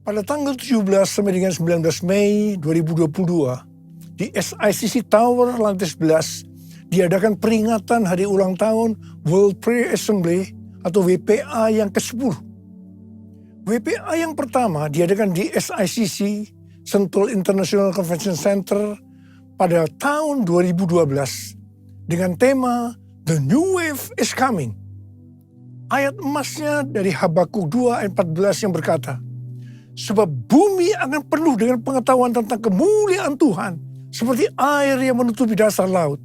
Pada tanggal 17 sampai dengan 19 Mei 2022, di SICC Tower lantai 11, diadakan peringatan hari ulang tahun World Prayer Assembly atau WPA yang ke-10. WPA yang pertama diadakan di SICC, Sentul International Convention Center, pada tahun 2012 dengan tema The New Wave is Coming. Ayat emasnya dari Habakuk 2 ayat 14 yang berkata, sebab bumi akan penuh dengan pengetahuan tentang kemuliaan Tuhan, seperti air yang menutupi dasar laut.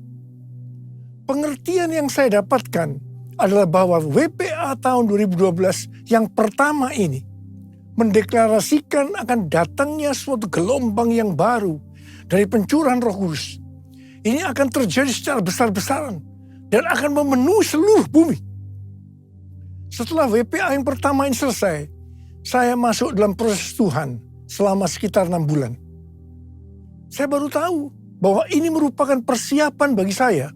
Pengertian yang saya dapatkan adalah bahwa WPA tahun 2012 yang pertama ini mendeklarasikan akan datangnya suatu gelombang yang baru dari pencurahan Roh Kudus. Ini akan terjadi secara besar-besaran dan akan memenuhi seluruh bumi. Setelah WPA yang pertama ini selesai, saya masuk dalam proses Tuhan selama sekitar 6 bulan. Saya baru tahu bahwa ini merupakan persiapan bagi saya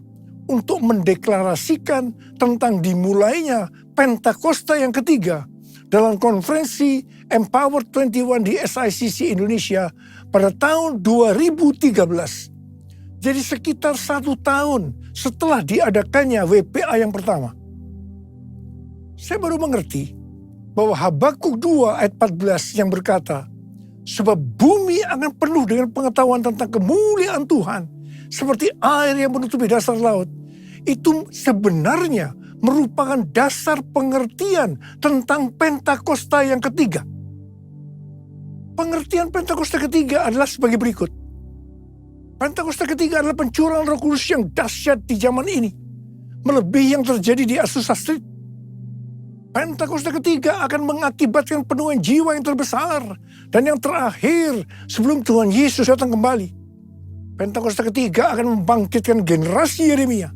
untuk mendeklarasikan tentang dimulainya Pentakosta yang ketiga dalam konferensi Empower 21 di SICC Indonesia pada tahun 2013. Jadi sekitar 1 tahun setelah diadakannya WPA yang pertama. Saya baru mengerti bahwa Habakuk 2 ayat 14 yang berkata, sebab bumi akan penuh dengan pengetahuan tentang kemuliaan Tuhan, seperti air yang menutupi dasar laut. Itu sebenarnya merupakan dasar pengertian tentang Pentakosta yang ketiga. Pengertian Pentakosta ketiga adalah sebagai berikut. Pentakosta ketiga adalah pencurahan Roh Kudus yang dahsyat di zaman ini, melebihi yang terjadi di Azusa Street. Pentakosta ketiga akan mengakibatkan penuhan jiwa yang terbesar dan yang terakhir sebelum Tuhan Yesus datang kembali. Pentakosta ketiga akan membangkitkan generasi Yeremia,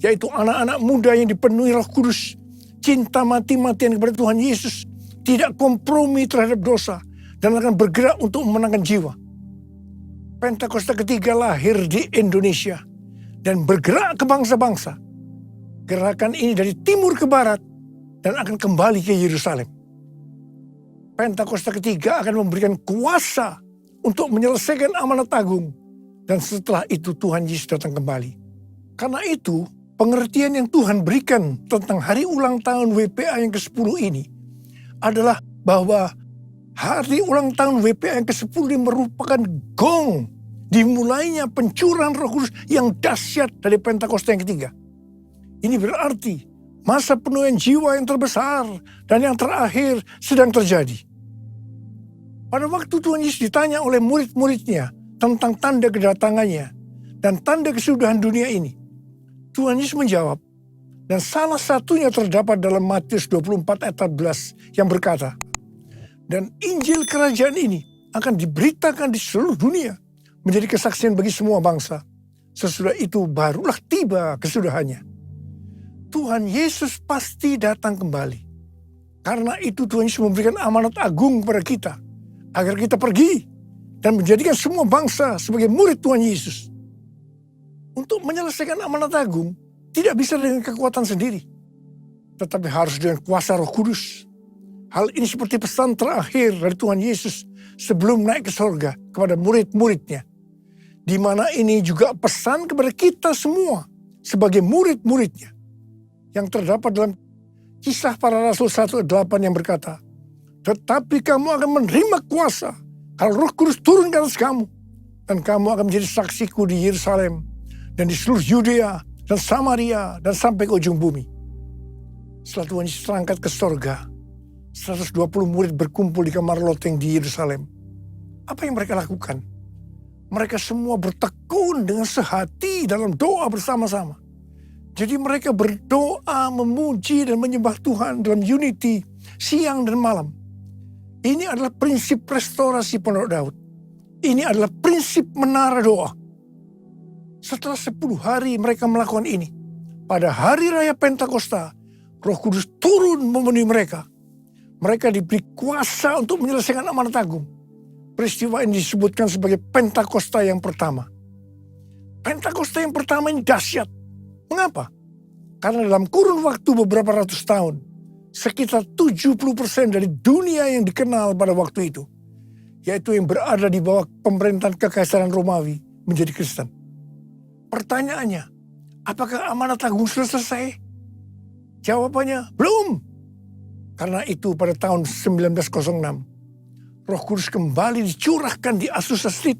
yaitu anak-anak muda yang dipenuhi Roh Kudus, cinta mati-matian kepada Tuhan Yesus, tidak kompromi terhadap dosa, dan akan bergerak untuk memenangkan jiwa. Pentakosta ketiga lahir di Indonesia dan bergerak ke bangsa-bangsa. Gerakan ini dari timur ke barat dan akan kembali ke Yerusalem. Pentakosta ketiga akan memberikan kuasa untuk menyelesaikan amanat agung, dan setelah itu Tuhan Yesus datang kembali. Karena itu, pengertian yang Tuhan berikan tentang hari ulang tahun WPA yang ke-10 ini adalah bahwa hari ulang tahun WPA yang ke-10 ini merupakan gong dimulainya pencurahan Roh Kudus yang dahsyat dari Pentakosta yang ketiga. Ini berarti masa penuhan jiwa yang terbesar dan yang terakhir sedang terjadi. Pada waktu Tuhan Yesus ditanya oleh murid-muridnya tentang tanda kedatangannya dan tanda kesudahan dunia ini, Tuhan Yesus menjawab, dan salah satunya terdapat dalam Matius 24 ayat 14 yang berkata, dan Injil kerajaan ini akan diberitakan di seluruh dunia menjadi kesaksian bagi semua bangsa. Sesudah itu barulah tiba kesudahannya. Tuhan Yesus pasti datang kembali. Karena itu Tuhan Yesus memberikan amanat agung kepada kita, agar kita pergi dan menjadikan semua bangsa sebagai murid Tuhan Yesus. Untuk menyelesaikan amanat agung, tidak bisa dengan kekuatan sendiri, tetapi harus dengan kuasa Roh Kudus. Hal ini seperti pesan terakhir dari Tuhan Yesus sebelum naik ke sorga kepada murid-muridnya. Di mana ini juga pesan kepada kita semua sebagai murid-muridnya. Yang terdapat dalam Kisah Para Rasul 1:8 yang berkata, tetapi kamu akan menerima kuasa kalau Roh Kudus turun ke atas kamu, dan kamu akan menjadi saksiku di Yerusalem dan di seluruh Yudea dan Samaria dan sampai ke ujung bumi. Setelah Tuhan Yesus terangkat ke sorga, 120 murid berkumpul di kamar loteng di Yerusalem. Apa yang mereka lakukan? Mereka semua bertekun dengan sehati dalam doa bersama-sama. Jadi mereka berdoa, memuji dan menyembah Tuhan dalam unity siang dan malam. Ini adalah prinsip restorasi Pondok Daud. Ini adalah prinsip menara doa. Setelah 10 hari mereka melakukan ini, pada hari raya Pentakosta, Roh Kudus turun memenuhi mereka. Mereka diberi kuasa untuk menyelesaikan amanat agung. Peristiwa ini disebutkan sebagai Pentakosta yang pertama. Pentakosta yang pertama ini dahsyat. Mengapa? Karena dalam kurun waktu beberapa ratus tahun, sekitar 70% dari dunia yang dikenal pada waktu itu yaitu yang berada di bawah pemerintahan Kekaisaran Romawi, menjadi Kristen. Pertanyaannya, apakah amanat agung sudah selesai? Jawabannya, belum. Karena itu pada tahun 1906, Roh Kudus kembali dicurahkan di Azusa Street.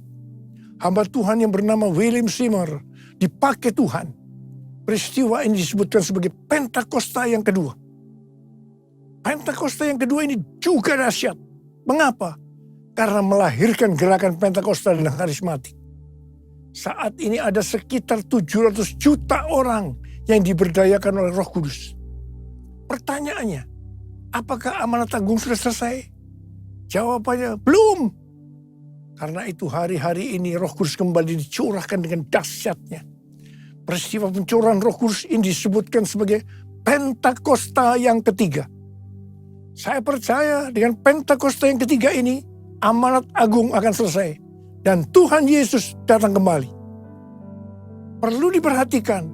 Hamba Tuhan yang bernama William Seymour dipakai Tuhan. Peristiwa ini disebutkan sebagai Pentakosta yang kedua. Pentakosta yang kedua ini juga dahsyat. Mengapa? Karena melahirkan gerakan Pentakosta dan karismatik. Saat ini ada sekitar 700 juta orang yang diberdayakan oleh Roh Kudus. Pertanyaannya, apakah amanat agung sudah selesai? Jawabannya, belum. Karena itu hari-hari ini Roh Kudus kembali dicurahkan dengan dahsyatnya. Peristiwa pencurahan Roh Kudus ini disebutkan sebagai Pentakosta yang ketiga. Saya percaya dengan Pentakosta yang ketiga ini, amanat agung akan selesai. Dan Tuhan Yesus datang kembali. Perlu diperhatikan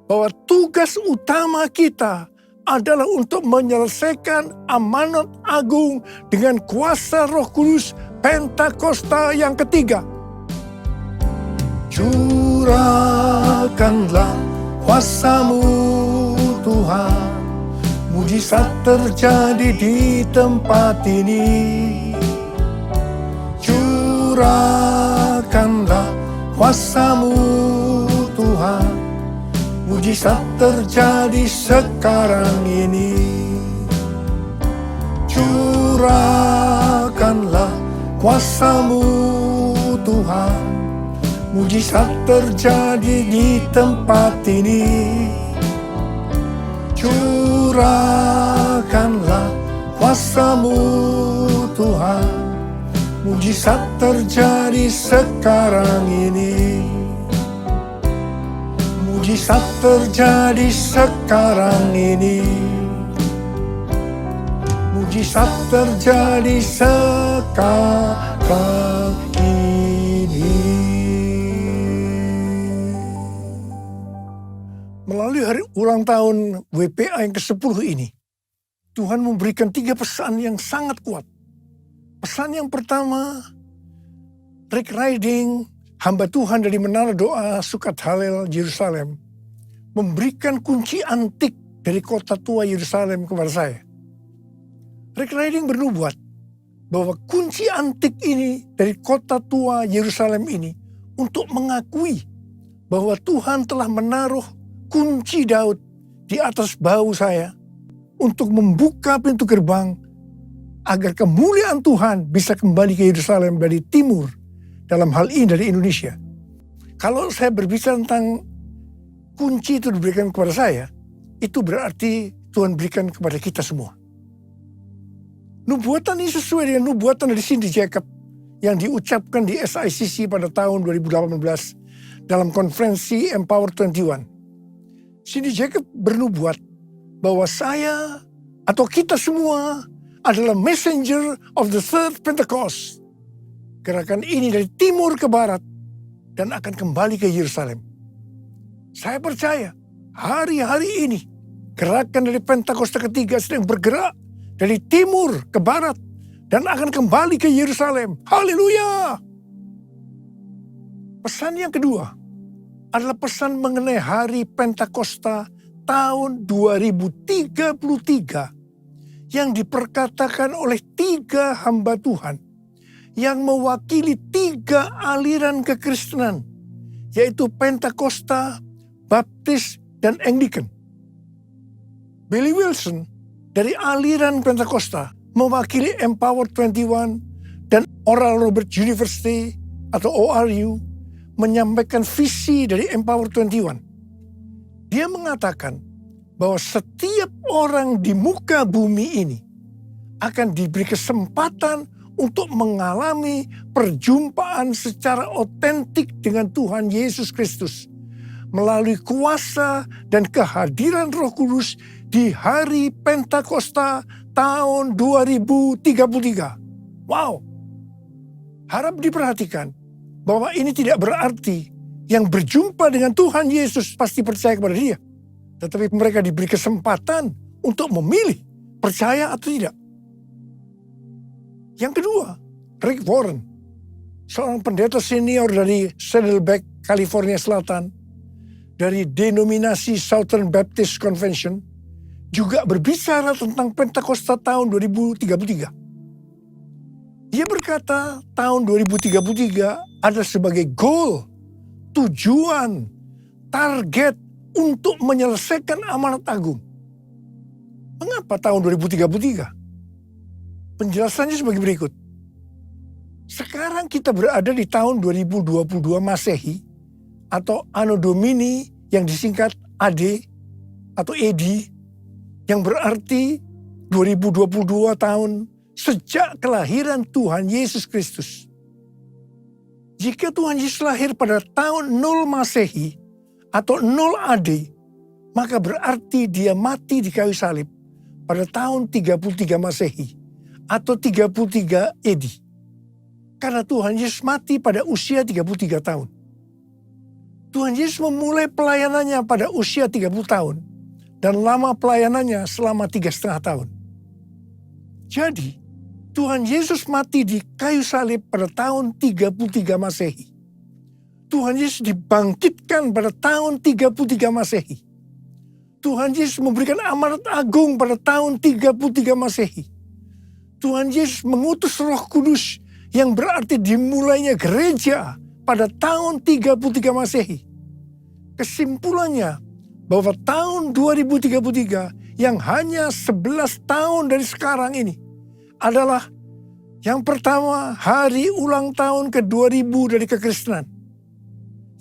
bahwa tugas utama kita adalah untuk menyelesaikan amanat agung dengan kuasa Roh Kudus Pentakosta yang ketiga. Curahkanlah kuasa-Mu Tuhan, mujizat terjadi di tempat ini. Curahkanlah kuasa-Mu Tuhan, mujizat terjadi sekarang ini. Curahkanlah kuasa-Mu Tuhan, mujizat terjadi di tempat ini. Curahkanlah kuasa-Mu Tuhan, mujizat terjadi sekarang ini. Mujizat terjadi sekarang ini. Mujizat terjadi sekarang ini. Melalui hari ulang tahun WPA yang ke-10 ini, Tuhan memberikan 3 pesan yang sangat kuat. Pesan yang pertama, Rick Riding, hamba Tuhan dari Menara Doa Sukat Halel Yerusalem, memberikan kunci antik dari kota tua Yerusalem kepada saya. Rick Riding bernubuat bahwa kunci antik ini dari kota tua Yerusalem ini untuk mengakui bahwa Tuhan telah menaruh kunci Daud di atas bahu saya untuk membuka pintu gerbang agar kemuliaan Tuhan bisa kembali ke Yerusalem dari timur, dalam hal ini dari Indonesia. Kalau saya berbicara tentang kunci itu diberikan kepada saya, itu berarti Tuhan berikan kepada kita semua. Nubuatan ini sesuai dengan nubuatan dari Cindy Jacob yang diucapkan di SICC pada tahun 2018 dalam konferensi Empower 21. Cindy Jacob bernubuat bahwa saya atau kita semua adalah messenger of the third Pentecost. Gerakan ini dari timur ke barat dan akan kembali ke Yerusalem. Saya percaya hari-hari ini gerakan dari Pentakosta ketiga sedang bergerak dari timur ke barat dan akan kembali ke Yerusalem. Haleluya! Pesan yang kedua adalah pesan mengenai hari Pentakosta tahun 2033 yang diperkatakan oleh 3 hamba Tuhan yang mewakili 3 aliran kekristenan, yaitu Pentakosta, Baptis, dan Anglican. Billy Wilson dari aliran Pentakosta mewakili Empower 21 dan Oral Roberts University atau ORU menyampaikan visi dari Empower 21. Dia mengatakan bahwa setiap orang di muka bumi ini akan diberi kesempatan untuk mengalami perjumpaan secara otentik dengan Tuhan Yesus Kristus melalui kuasa dan kehadiran Roh Kudus di hari Pentakosta tahun 2033. Wow! Harap diperhatikan bahwa ini tidak berarti yang berjumpa dengan Tuhan Yesus pasti percaya kepada Dia. Tetapi mereka diberi kesempatan untuk memilih percaya atau tidak. Yang kedua, Rick Warren, seorang pendeta senior dari Saddleback, California Selatan, dari denominasi Southern Baptist Convention, juga berbicara tentang Pentakosta tahun 2033. Dia berkata tahun 2033 adalah sebagai goal, tujuan, target untuk menyelesaikan amanat agung. Mengapa tahun 2033? Penjelasannya sebagai berikut. Sekarang kita berada di tahun 2022 Masehi atau Anno Domini yang disingkat AD atau AD, yang berarti 2022 tahun sejak kelahiran Tuhan Yesus Kristus. Jika Tuhan Yesus lahir pada tahun 0 Masehi atau 0 AD, maka berarti dia mati di kayu salib pada tahun 33 Masehi atau 33 AD. Karena Tuhan Yesus mati pada usia 33 tahun. Tuhan Yesus memulai pelayanannya pada usia 30 tahun dan lama pelayanannya selama 3,5 tahun. Jadi, Tuhan Yesus mati di kayu salib pada tahun 33 Masehi. Tuhan Yesus dibangkitkan pada tahun 33 Masehi. Tuhan Yesus memberikan amanat agung pada tahun 33 Masehi. Tuhan Yesus mengutus Roh Kudus yang berarti dimulainya gereja pada tahun 33 Masehi. Kesimpulannya bahwa tahun 2033 yang hanya 11 tahun dari sekarang ini adalah yang pertama hari ulang tahun ke-2000 dari kekristenan.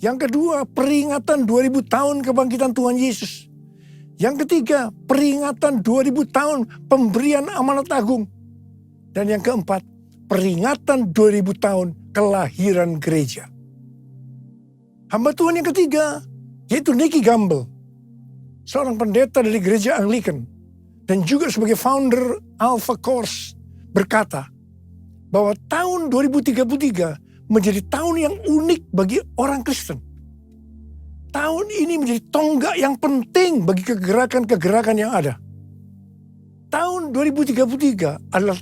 Yang kedua peringatan 2000 tahun kebangkitan Tuhan Yesus. Yang ketiga peringatan 2000 tahun pemberian amanat agung. Dan yang keempat peringatan 2000 tahun kelahiran gereja. Hamba Tuhan yang ketiga yaitu Nicky Gamble, seorang pendeta dari gereja Anglican dan juga sebagai founder Alpha Course, berkata bahwa tahun 2033 menjadi tahun yang unik bagi orang Kristen. Tahun ini menjadi tonggak yang penting bagi kegerakan-kegerakan yang ada. Tahun 2033 adalah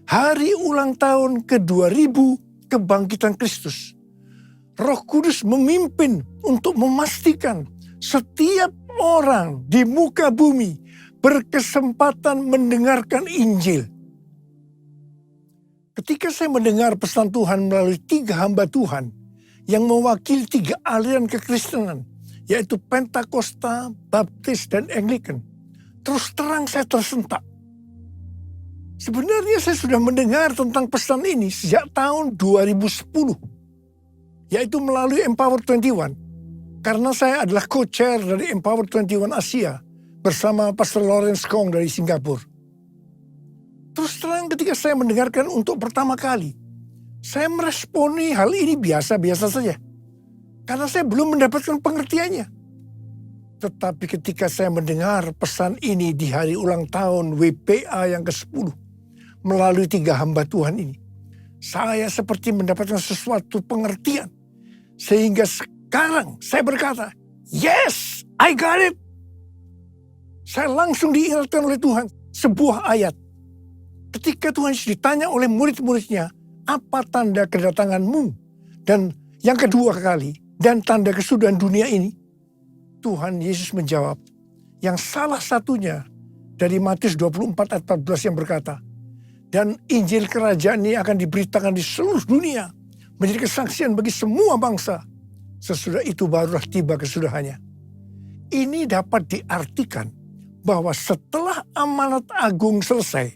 hari ulang tahun ke-2000 kebangkitan Kristus. Roh Kudus memimpin untuk memastikan setiap orang di muka bumi berkesempatan mendengarkan Injil. Ketika saya mendengar pesan Tuhan melalui 3 hamba Tuhan yang mewakili 3 aliran kekristenan, yaitu Pentakosta, Baptis, dan Anglican, terus terang saya tersentak. Sebenarnya saya sudah mendengar tentang pesan ini sejak tahun 2010, yaitu melalui Empower 21, karena saya adalah co-chair dari Empower 21 Asia bersama Pastor Lawrence Kong dari Singapura. Terus terang ketika saya mendengarkan untuk pertama kali, saya meresponi hal ini biasa-biasa saja, karena saya belum mendapatkan pengertiannya. Tetapi ketika saya mendengar pesan ini di hari ulang tahun WPA yang ke-10, melalui 3 hamba Tuhan ini, saya seperti mendapatkan sesuatu pengertian. Sehingga sekarang saya berkata, yes, I got it. Saya langsung diingatkan oleh Tuhan sebuah ayat. Ketika Tuhan Yesus ditanya oleh murid-muridnya, apa tanda kedatanganmu? Dan yang kedua kali, dan tanda kesudahan dunia ini, Tuhan Yesus menjawab, yang salah satunya dari Matius 24 ayat 14 yang berkata, dan Injil kerajaan ini akan diberitakan di seluruh dunia, menjadi kesaksian bagi semua bangsa. Sesudah itu barulah tiba kesudahannya. Ini dapat diartikan bahwa setelah amanat agung selesai,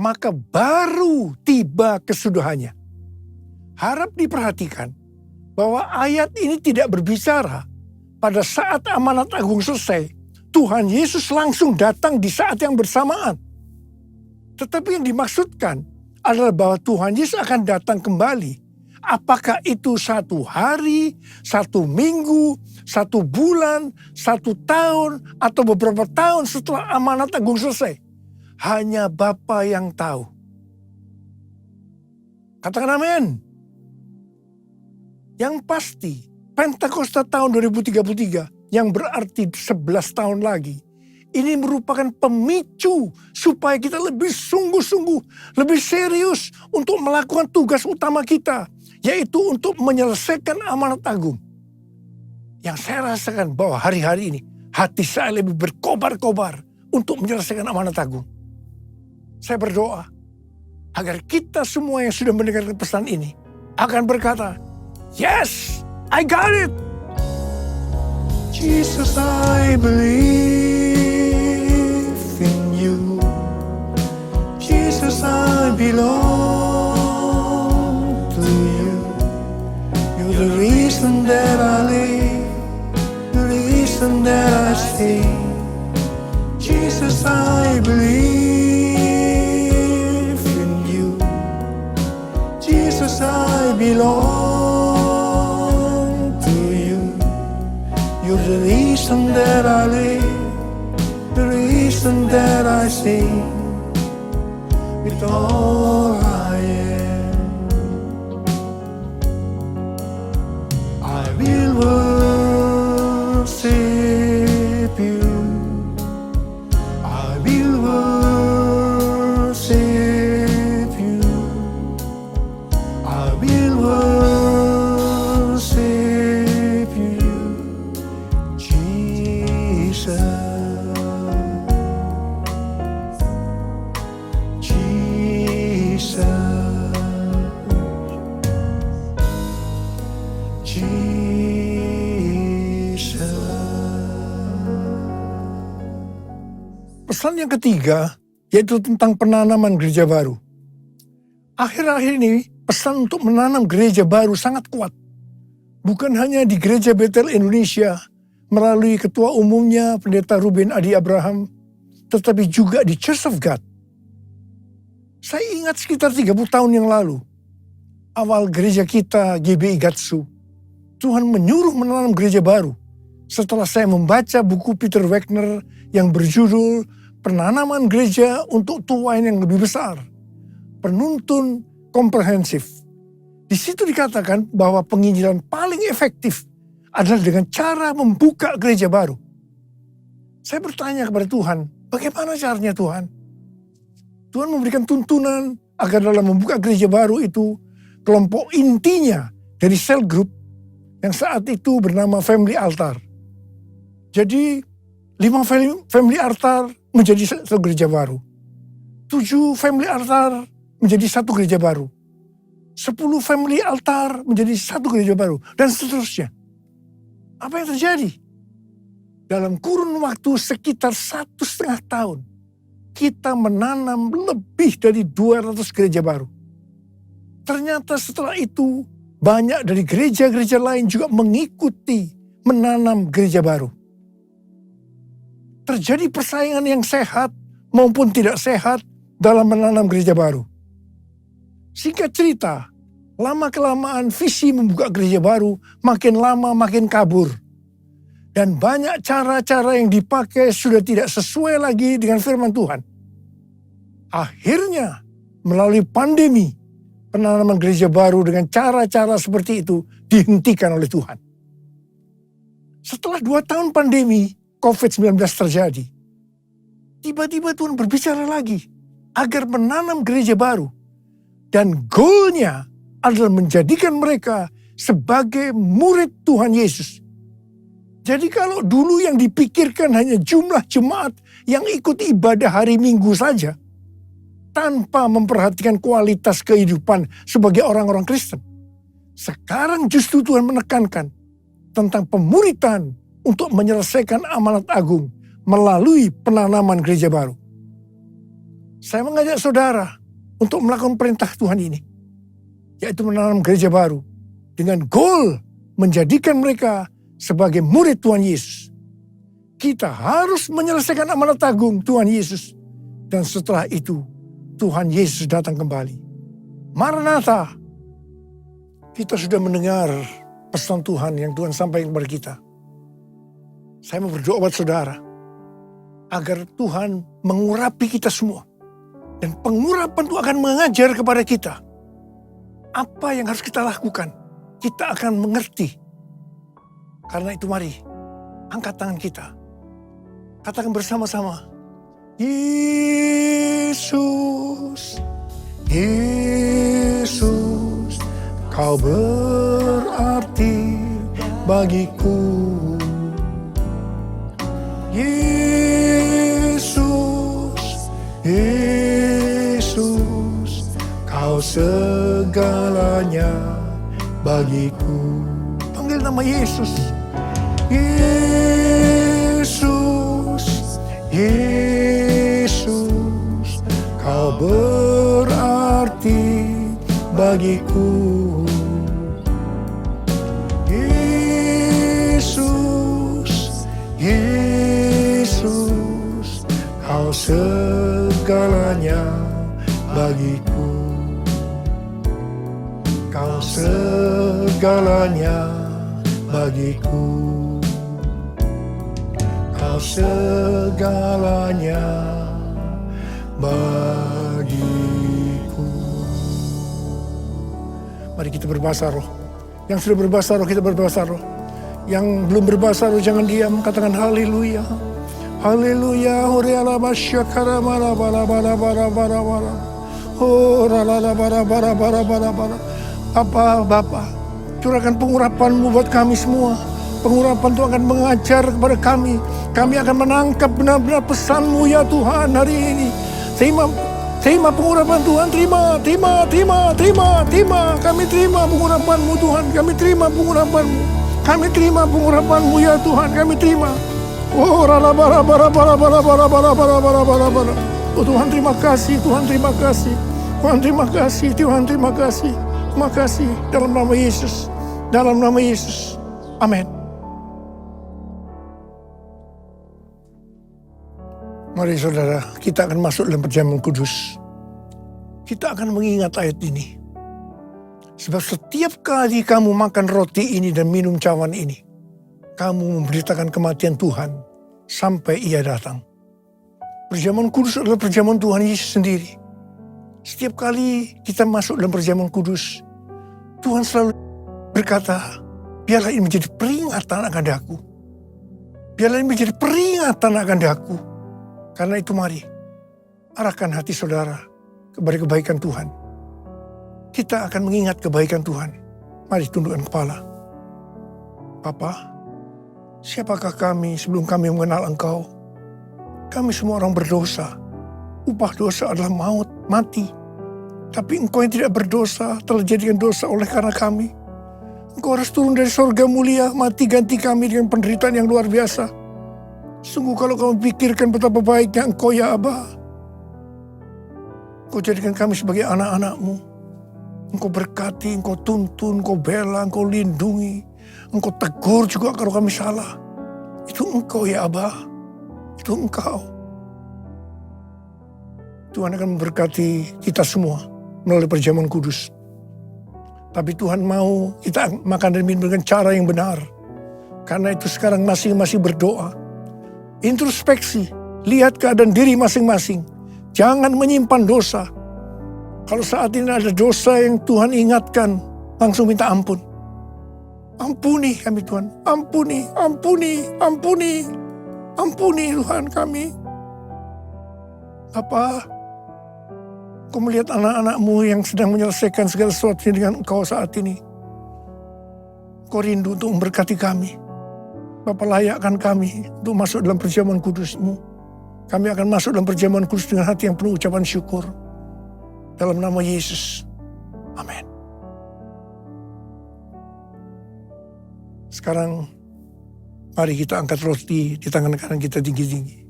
maka baru tiba kesudahannya. Harap diperhatikan bahwa ayat ini tidak berbicara pada saat amanat agung selesai, Tuhan Yesus langsung datang di saat yang bersamaan. Tetapi yang dimaksudkan adalah bahwa Tuhan Yesus akan datang kembali. Apakah itu 1 hari, 1 minggu, 1 bulan, 1 tahun, atau beberapa tahun setelah amanat agung selesai? Hanya Bapa yang tahu. Katakan amin. Yang pasti, Pentakosta tahun 2033 yang berarti 11 tahun lagi, Ini merupakan pemicu supaya kita lebih sungguh-sungguh, lebih serius untuk melakukan tugas utama kita, yaitu untuk menyelesaikan amanat agung. Yang saya rasakan bahwa hari-hari ini hati saya lebih berkobar-kobar untuk menyelesaikan amanat agung. Saya berdoa agar kita semua yang sudah mendengarkan pesan ini akan berkata, "Yes, I got it. Jesus, I believe in you. Jesus, I belong to you. You're the reason that I live, the reason that I sing. Jesus, I believe in you. Jesus, I belong to you. You're the reason that I live, the reason that I sing. With all I am, I will worship you. I will worship you. I will worship you, Jesus. Jesus. Jesus. Pesan yang ketiga, yaitu tentang penanaman gereja baru. Akhir-akhir ini, pesan untuk menanam gereja baru sangat kuat. Bukan hanya di Gereja Betel Indonesia, melalui ketua umumnya Pendeta Ruben Adi Abraham, tetapi juga di Church of God. Saya ingat sekitar 30 tahun yang lalu, awal gereja kita GBI Gatsu, Tuhan menyuruh menanam gereja baru. Setelah saya membaca buku Peter Wagner yang berjudul Penanaman Gereja untuk Tuain yang Lebih Besar, penuntun komprehensif. Di situ dikatakan bahwa penginjilan paling efektif adalah dengan cara membuka gereja baru. Saya bertanya kepada Tuhan, bagaimana caranya Tuhan? Tuhan memberikan tuntunan agar dalam membuka gereja baru itu, kelompok intinya dari cell group yang saat itu bernama Family Altar. Jadi 5 Family Altar menjadi satu gereja baru. 7 Family Altar menjadi satu gereja baru. 10 Family Altar menjadi satu gereja baru. Dan seterusnya. Apa yang terjadi? Dalam kurun waktu sekitar 1,5 tahun, kita menanam lebih dari 200 gereja baru. Ternyata setelah itu, banyak dari gereja-gereja lain juga mengikuti menanam gereja baru. Terjadi persaingan yang sehat maupun tidak sehat dalam menanam gereja baru. Singkat cerita, lama-kelamaan visi membuka gereja baru makin lama makin kabur. Dan banyak cara-cara yang dipakai sudah tidak sesuai lagi dengan firman Tuhan. Akhirnya, melalui pandemi, penanaman gereja baru dengan cara-cara seperti itu dihentikan oleh Tuhan. Setelah 2 tahun pandemi, COVID-19 terjadi. Tiba-tiba Tuhan berbicara lagi agar menanam gereja baru. Dan goalnya adalah menjadikan mereka sebagai murid Tuhan Yesus. Jadi kalau dulu yang dipikirkan hanya jumlah jemaat yang ikut ibadah hari Minggu saja, tanpa memperhatikan kualitas kehidupan sebagai orang-orang Kristen. Sekarang justru Tuhan menekankan tentang pemuritan untuk menyelesaikan amanat agung melalui penanaman gereja baru. Saya mengajak saudara untuk melakukan perintah Tuhan ini, yaitu menanam gereja baru dengan goal menjadikan mereka sebagai murid Tuhan Yesus. Kita harus menyelesaikan amanat agung Tuhan Yesus. Dan setelah itu, Tuhan Yesus datang kembali. Maranatha. Kita sudah mendengar pesan Tuhan yang Tuhan sampaikan kepada kita. Saya mau berdoa buat saudara, agar Tuhan mengurapi kita semua. Dan pengurapan itu akan mengajar kepada kita apa yang harus kita lakukan. Kita akan mengerti. Karena itu mari, angkat tangan kita. Katakan bersama-sama. Yesus, Yesus, kau berarti bagiku. Yesus, Yesus, kau segalanya bagiku. Panggil nama Yesus. Yesus, Yesus, kau berarti bagiku. Yesus, Yesus, kau segalanya bagiku. Kau segalanya bagiku. Kau segalanya bagiku. Mari kita berbahasa roh. Yang sudah berbahasa roh, kita berbahasa roh. Yang belum berbahasa roh, jangan diam. Katakan haleluya. Haleluya. Horiala basyakara bara bara bara bara bara bara. Oh rala bara bara bara bara bara. Bapa, curahkan pengurapan-Mu buat kami semua. Pengurapan Tuhan akan mengajar kepada kami. Kami akan menangkap benar-benar pesan-Mu ya Tuhan hari ini. Terima pengurapan Tuhan, terima. Kami terima pengurapan-Mu Tuhan, kami terima pengurapan-Mu. Kami terima pengurapan-Mu ya Tuhan, kami terima. Oh rala bara bara bara bara bara bara bara bara bara bara. Oh Tuhan terima kasih, Tuhan terima kasih. Tuhan terima kasih, Tuhan terima kasih. Terima kasih dalam nama Yesus. Dalam nama Yesus. Amin. Mari saudara, kita akan masuk dalam perjamuan kudus. Kita akan mengingat ayat ini. Sebab setiap kali kamu makan roti ini dan minum cawan ini, kamu memberitakan kematian Tuhan sampai Ia datang. Perjamuan kudus adalah perjamuan Tuhan Yesus sendiri. Setiap kali kita masuk dalam perjamuan kudus, Tuhan selalu berkata, biarlah ini menjadi peringatan akan daku. Biarlah ini menjadi peringatan akan daku. Karena itu mari, arahkan hati saudara kepada kebaikan Tuhan. Kita akan mengingat kebaikan Tuhan. Mari tundukkan kepala. Bapa, siapakah kami sebelum kami mengenal Engkau? Kami semua orang berdosa. Upah dosa adalah maut, mati. Tapi Engkau yang tidak berdosa telah jadikan dosa oleh karena kami. Engkau harus turun dari sorga mulia, mati ganti kami dengan penderitaan yang luar biasa. Sungguh kalau kamu pikirkan betapa baiknya Engkau ya Aba. Engkau jadikan kami sebagai anak-anak-Mu. Engkau berkati, Engkau tuntun, Engkau bela, Engkau lindungi. Engkau tegur juga kalau kami salah. Itu Engkau ya Aba. Itu Engkau. Tuhan akan memberkati kita semua melalui perjamuan kudus. Tapi Tuhan mau kita makan dan minum dengan cara yang benar. Karena itu sekarang masing-masing berdoa. Introspeksi, lihat keadaan diri masing-masing. Jangan menyimpan dosa. Kalau saat ini ada dosa yang Tuhan ingatkan, langsung minta ampun. Ampuni kami Tuhan, ampuni Tuhan kami. Kau melihat anak-anak-Mu yang sedang menyelesaikan segala sesuatu dengan Engkau saat ini. Kau rindu untuk memberkati kami. Bapa, layakkan kami untuk masuk dalam perjamuan kudus-Mu. Kami akan masuk dalam perjamuan kudus dengan hati yang penuh ucapan syukur. Dalam nama Yesus. Amin. Sekarang, mari kita angkat roti di tangan kanan kita tinggi-tinggi.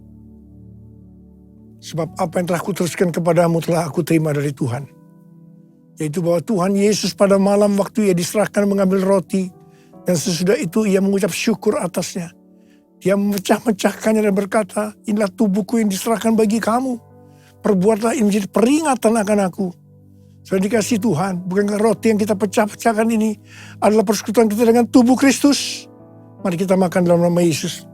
Sebab apa yang telah kuteruskan kepadamu telah aku terima dari Tuhan. Yaitu bahwa Tuhan Yesus pada malam waktu Ia diserahkan mengambil roti. Dan sesudah itu Ia mengucap syukur atasnya. Dia memecah-mecahkannya dan berkata, inilah tubuhku yang diserahkan bagi kamu. Perbuatlah ini menjadi peringatan akan aku. Sudah dikasih Tuhan, bukankah roti yang kita pecah-pecahkan ini adalah persekutuan kita dengan tubuh Kristus? Mari kita makan dalam nama Yesus.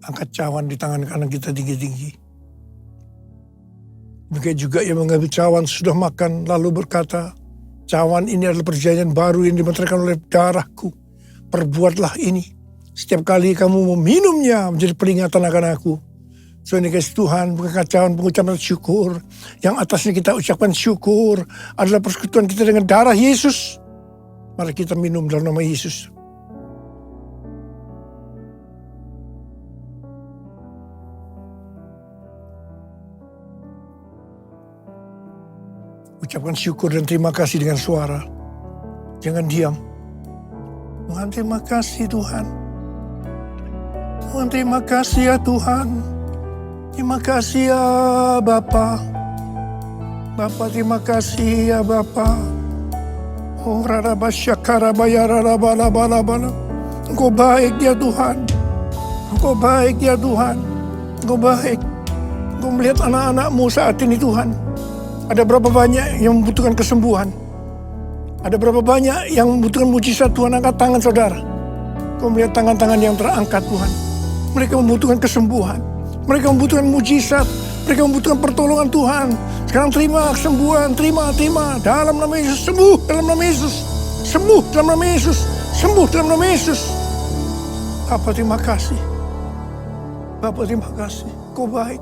angkat cawan di tangan kanan kita tinggi-tinggi. Demikian juga ia mengambil cawan sudah makan lalu berkata, cawan ini adalah perjanjian baru yang dibenarkan oleh darahku. Perbuatlah ini. Setiap kali kamu meminumnya menjadi peringatan akan aku. So ini guys, Tuhan mengangkat cawan pengucapan syukur. Yang atasnya kita ucapkan syukur adalah persekutuan kita dengan darah Yesus. Mari kita minum dalam nama Yesus. Ucapkan syukur dan terima kasih dengan suara. Jangan diam. Tuhan terima kasih Tuhan. Tuhan terima kasih ya Tuhan. Terima kasih ya Bapa. Bapa terima kasih ya Bapa. Oh raraba syakara bayara bala bala bala. Engkau baik ya Tuhan. Engkau baik ya Tuhan. Engkau baik. Engkau melihat anak-anakmu saat ini Tuhan. Ada berapa banyak yang membutuhkan kesembuhan? Ada berapa banyak yang membutuhkan mujizat Tuhan? Angkat tangan saudara. Kau melihat tangan-tangan yang terangkat Tuhan. Mereka membutuhkan kesembuhan. Mereka membutuhkan mujizat. Mereka membutuhkan pertolongan Tuhan. Sekarang terima kesembuhan. Terima. Dalam nama Yesus. Sembuh dalam nama Yesus. Sembuh dalam nama Yesus. Sembuh dalam nama Yesus. Bapa terima kasih. Bapa terima kasih. Engkau baik.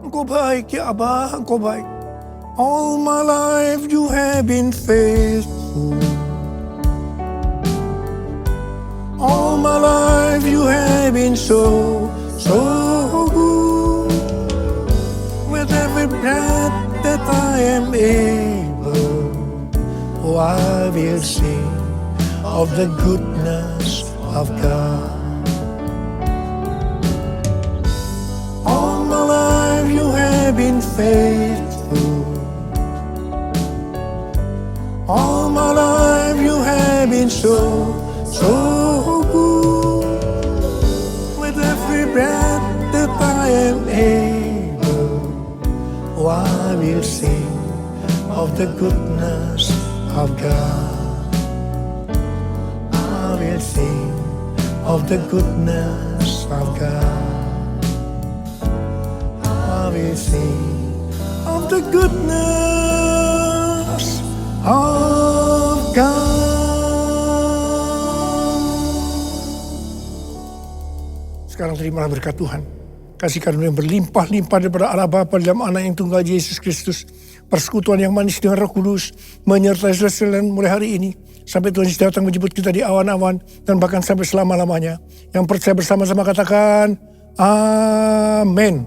Engkau baik ya Abah. Engkau baik. All my life you have been faithful. All my life you have been so good. With every breath that I am able, oh I will sing of the goodness of God. All my life you have been faithful. All my life you have been so good. With every breath that I am able, oh I will sing of the goodness of God. I will sing of the goodness of God. I will sing of the goodness of God. Sekarang terimalah berkat Tuhan. Kasih karunia yang berlimpah-limpah daripada Allah Bapa dalam Anak yang tunggal Yesus Kristus. Persekutuan yang manis dengan Roh Kudus menyertai saudara sekalian mulai hari ini. Sampai Tuhan Yesus datang menjemput kita di awan-awan dan bahkan sampai selama-lamanya. Yang percaya bersama-sama katakan, Amin.